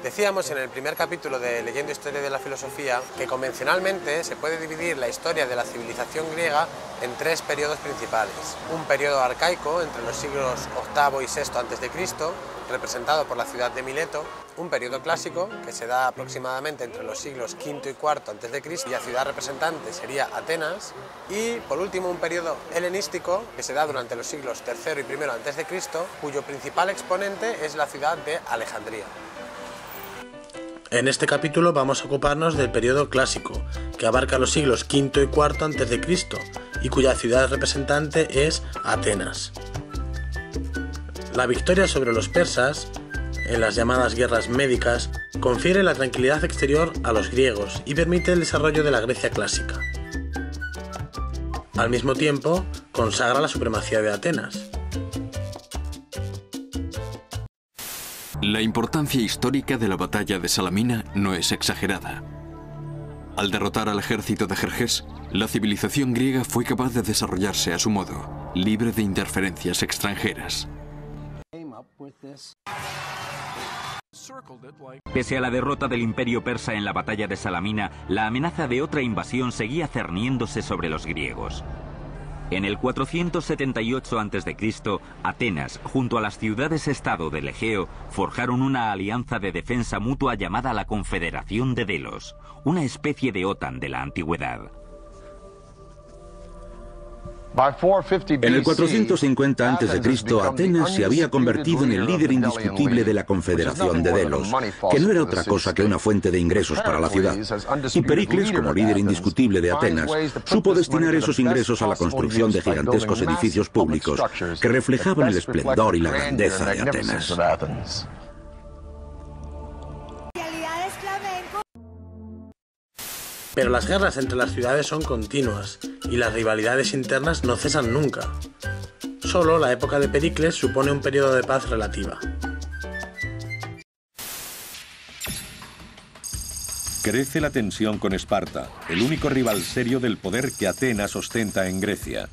Decíamos en el primer capítulo de Leyendo Historia de la Filosofía que convencionalmente se puede dividir la historia de la civilización griega en tres periodos principales. Un periodo arcaico entre los siglos VIII y VI a.C., representado por la ciudad de Mileto, un periodo clásico que se da aproximadamente entre los siglos V y IV a.C., y la ciudad representante sería Atenas, y por último un periodo helenístico que se da durante los siglos III y I a.C., cuyo principal exponente es la ciudad de Alejandría. En este capítulo vamos a ocuparnos del periodo clásico, que abarca los siglos V y IV a.C. y cuya ciudad representante es Atenas. La victoria sobre los persas, en las llamadas guerras médicas, confiere la tranquilidad exterior a los griegos y permite el desarrollo de la Grecia clásica. Al mismo tiempo, consagra la supremacía de Atenas. La importancia histórica de la batalla de Salamina no es exagerada. Al derrotar al ejército de Jerjes, la civilización griega fue capaz de desarrollarse a su modo, libre de interferencias extranjeras. Pese a la derrota del imperio persa en la batalla de Salamina, la amenaza de otra invasión seguía cerniéndose sobre los griegos. En el 478 a.C., Atenas, junto a las ciudades-estado del Egeo, forjaron una alianza de defensa mutua llamada la Confederación de Delos, una especie de OTAN de la antigüedad. En el 450 a.C., Atenas se había convertido en el líder indiscutible de la Confederación de Delos, que no era otra cosa que una fuente de ingresos para la ciudad. Y Pericles, como líder indiscutible de Atenas, supo destinar esos ingresos a la construcción de gigantescos edificios públicos que reflejaban el esplendor y la grandeza de Atenas. Pero las guerras entre las ciudades son continuas y las rivalidades internas no cesan nunca. Solo la época de Pericles supone un periodo de paz relativa. Crece la tensión con Esparta, el único rival serio del poder que Atenas ostenta en Grecia.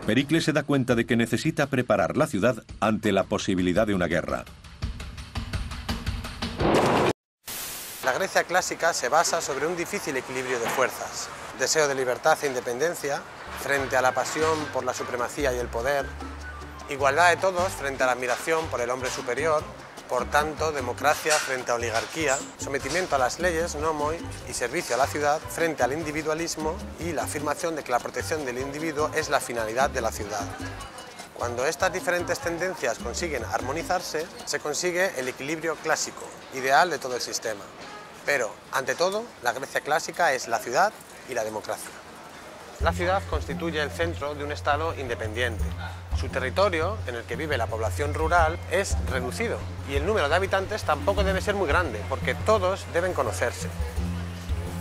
Pericles se da cuenta de que necesita preparar la ciudad ante la posibilidad de una guerra. La Grecia clásica se basa sobre un difícil equilibrio de fuerzas, deseo de libertad e independencia frente a la pasión por la supremacía y el poder, igualdad de todos frente a la admiración por el hombre superior, por tanto, democracia frente a oligarquía, sometimiento a las leyes, nomoi, y servicio a la ciudad frente al individualismo y la afirmación de que la protección del individuo es la finalidad de la ciudad. Cuando estas diferentes tendencias consiguen armonizarse, se consigue el equilibrio clásico, ideal de todo el sistema. Pero, ante todo, la Grecia clásica es la ciudad y la democracia. La ciudad constituye el centro de un Estado independiente. Su territorio, en el que vive la población rural, es reducido y el número de habitantes tampoco debe ser muy grande, porque todos deben conocerse.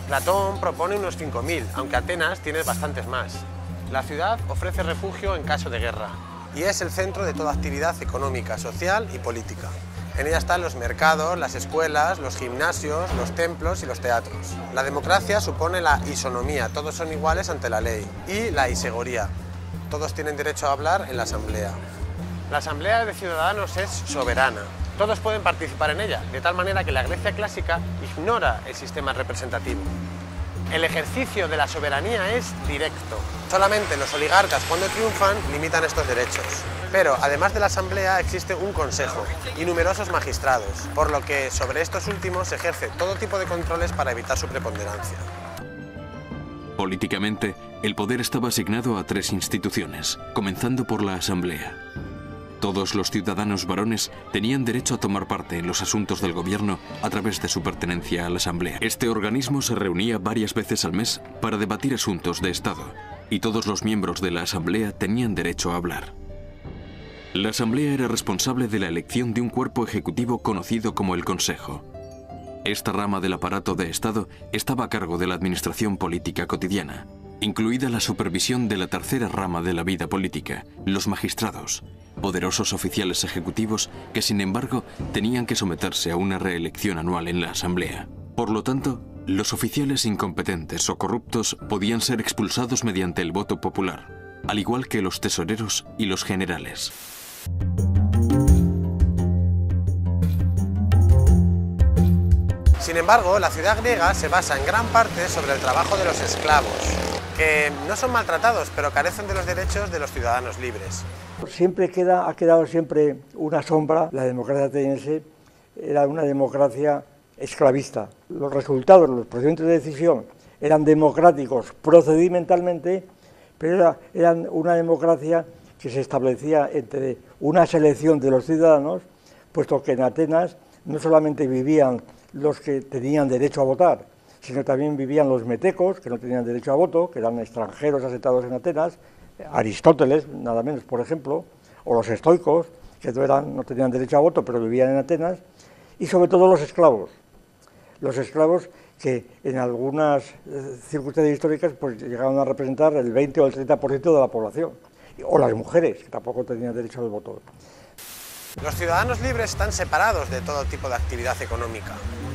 Platón propone unos 5.000, aunque Atenas tiene bastantes más. La ciudad ofrece refugio en caso de guerra y es el centro de toda actividad económica, social y política. En ella están los mercados, las escuelas, los gimnasios, los templos y los teatros. La democracia supone la isonomía, todos son iguales ante la ley, y la isegoría, todos tienen derecho a hablar en la asamblea. La asamblea de ciudadanos es soberana, todos pueden participar en ella, de tal manera que la Grecia clásica ignora el sistema representativo. El ejercicio de la soberanía es directo. Solamente los oligarcas, cuando triunfan, limitan estos derechos. Pero, además de la asamblea, existe un consejo y numerosos magistrados, por lo que sobre estos últimos se ejerce todo tipo de controles para evitar su preponderancia. Políticamente, el poder estaba asignado a tres instituciones, comenzando por la asamblea. Todos los ciudadanos varones tenían derecho a tomar parte en los asuntos del gobierno a través de su pertenencia a la asamblea. Este organismo se reunía varias veces al mes para debatir asuntos de Estado, y todos los miembros de la asamblea tenían derecho a hablar. La asamblea era responsable de la elección de un cuerpo ejecutivo conocido como el Consejo. Esta rama del aparato de Estado estaba a cargo de la administración política cotidiana, incluida la supervisión de la tercera rama de la vida política, los magistrados, poderosos oficiales ejecutivos que, sin embargo, tenían que someterse a una reelección anual en la asamblea. Por lo tanto, los oficiales incompetentes o corruptos podían ser expulsados mediante el voto popular, al igual que los tesoreros y los generales. Sin embargo, la ciudad griega se basa en gran parte sobre el trabajo de los esclavos, que no son maltratados, pero carecen de los derechos de los ciudadanos libres. Ha quedado siempre una sombra. La democracia ateniense era una democracia esclavista. Los resultados, los procedimientos de decisión eran democráticos procedimentalmente, pero eran una democracia que se establecía entre una selección de los ciudadanos, puesto que en Atenas no solamente vivían los que tenían derecho a votar, sino también vivían los metecos, que no tenían derecho a voto, que eran extranjeros asentados en Atenas, Aristóteles, nada menos, por ejemplo, o los estoicos, que no tenían derecho a voto, pero vivían en Atenas, y sobre todo los esclavos que en algunas circunstancias históricas pues llegaron a representar el 20 o el 30% de la población, o las mujeres, que tampoco tenían derecho al voto. Los ciudadanos libres están separados de todo tipo de actividad económica.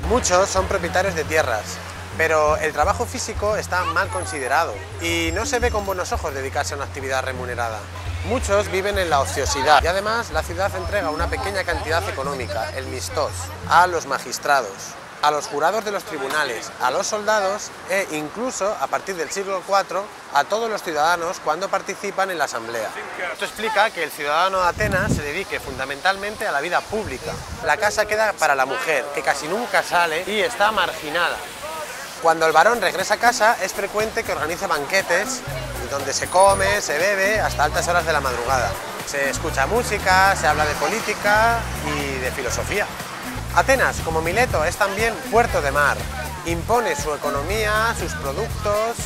Muchos son propietarios de tierras, pero el trabajo físico está mal considerado y no se ve con buenos ojos dedicarse a una actividad remunerada. Muchos viven en la ociosidad y además la ciudad entrega una pequeña cantidad económica, el mistos, a los magistrados, a los jurados de los tribunales, a los soldados e incluso, a partir del siglo IV, a todos los ciudadanos cuando participan en la asamblea. Esto explica que el ciudadano de Atenas se dedique fundamentalmente a la vida pública. La casa queda para la mujer, que casi nunca sale y está marginada. Cuando el varón regresa a casa es frecuente que organice banquetes donde se come, se bebe hasta altas horas de la madrugada. Se escucha música, se habla de política y de filosofía. Atenas, como Mileto, es también puerto de mar. Impone su economía, sus productos,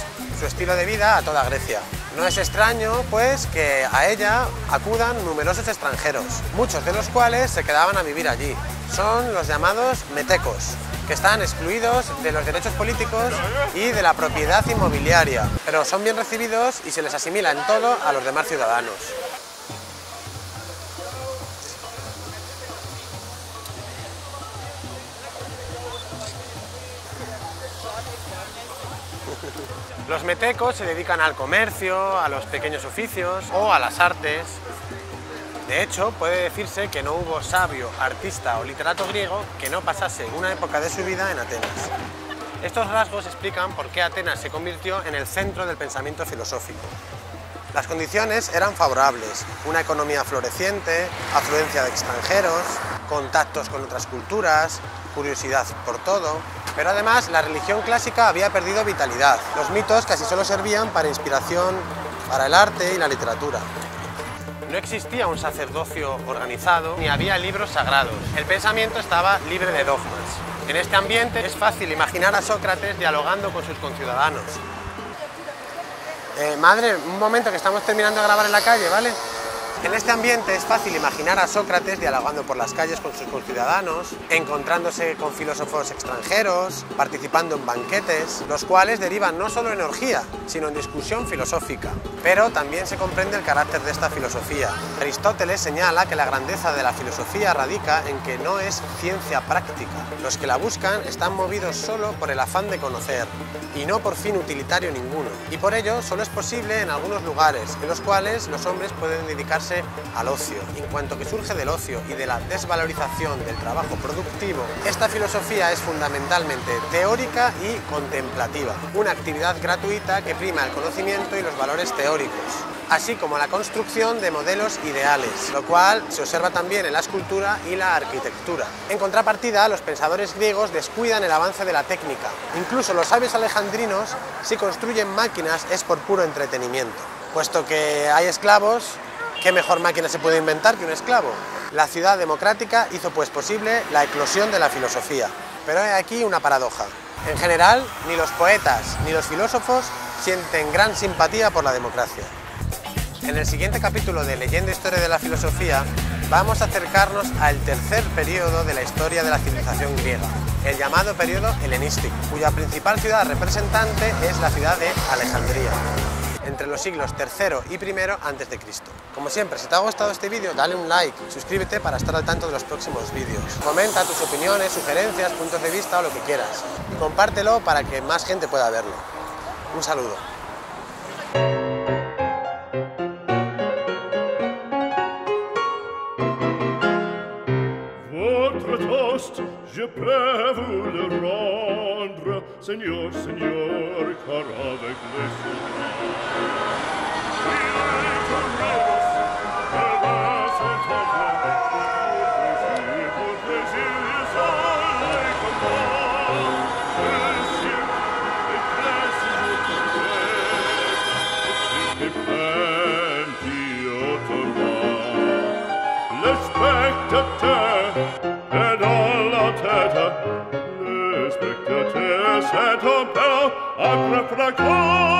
su estilo de vida a toda Grecia. No es extraño, pues, que a ella acudan numerosos extranjeros, muchos de los cuales se quedaban a vivir allí. Son los llamados metecos, que están excluidos de los derechos políticos y de la propiedad inmobiliaria, pero son bien recibidos y se les asimila en todo a los demás ciudadanos. Los metecos se dedican al comercio, a los pequeños oficios o a las artes. De hecho, puede decirse que no hubo sabio, artista o literato griego que no pasase una época de su vida en Atenas. Estos rasgos explican por qué Atenas se convirtió en el centro del pensamiento filosófico. Las condiciones eran favorables: una economía floreciente, afluencia de extranjeros, contactos con otras culturas, curiosidad por todo. Pero además la religión clásica había perdido vitalidad. Los mitos casi solo servían para inspiración para el arte y la literatura. No existía un sacerdocio organizado ni había libros sagrados. El pensamiento estaba libre de dogmas. En este ambiente es fácil imaginar a Sócrates dialogando con sus conciudadanos. Madre, un momento que estamos terminando de grabar en la calle, ¿vale? En este ambiente es fácil imaginar a Sócrates dialogando por las calles con sus conciudadanos, encontrándose con filósofos extranjeros, participando en banquetes, los cuales derivan no solo en orgía, sino en discusión filosófica. Pero también se comprende el carácter de esta filosofía. Aristóteles señala que la grandeza de la filosofía radica en que no es ciencia práctica. Los que la buscan están movidos solo por el afán de conocer y no por fin utilitario ninguno. Y por ello solo es posible en algunos lugares en los cuales los hombres pueden dedicarse al ocio. En cuanto que surge del ocio y de la desvalorización del trabajo productivo, esta filosofía es fundamentalmente teórica y contemplativa, una actividad gratuita que prima el conocimiento y los valores teóricos, así como la construcción de modelos ideales, lo cual se observa también en la escultura y la arquitectura. En contrapartida, los pensadores griegos descuidan el avance de la técnica. Incluso los sabios alejandrinos, si construyen máquinas, es por puro entretenimiento. Puesto que hay esclavos, ¿qué mejor máquina se puede inventar que un esclavo? La ciudad democrática hizo pues posible la eclosión de la filosofía. Pero hay aquí una paradoja. En general, ni los poetas ni los filósofos sienten gran simpatía por la democracia. En el siguiente capítulo de Leyenda e Historia de la Filosofía vamos a acercarnos al tercer periodo de la historia de la civilización griega, el llamado periodo helenístico, cuya principal ciudad representante es la ciudad de Alejandría, entre los siglos III y I a.C. Como siempre, si te ha gustado este vídeo, dale un like, suscríbete para estar al tanto de los próximos vídeos. Comenta tus opiniones, sugerencias, puntos de vista o lo que quieras. Y compártelo para que más gente pueda verlo. Un saludo. Vor votre toast, je peux vous le rendre, Seigneur, Seigneur, car avec les souverains. Le spectateur est dans la tête, le spectateur c'est un peu à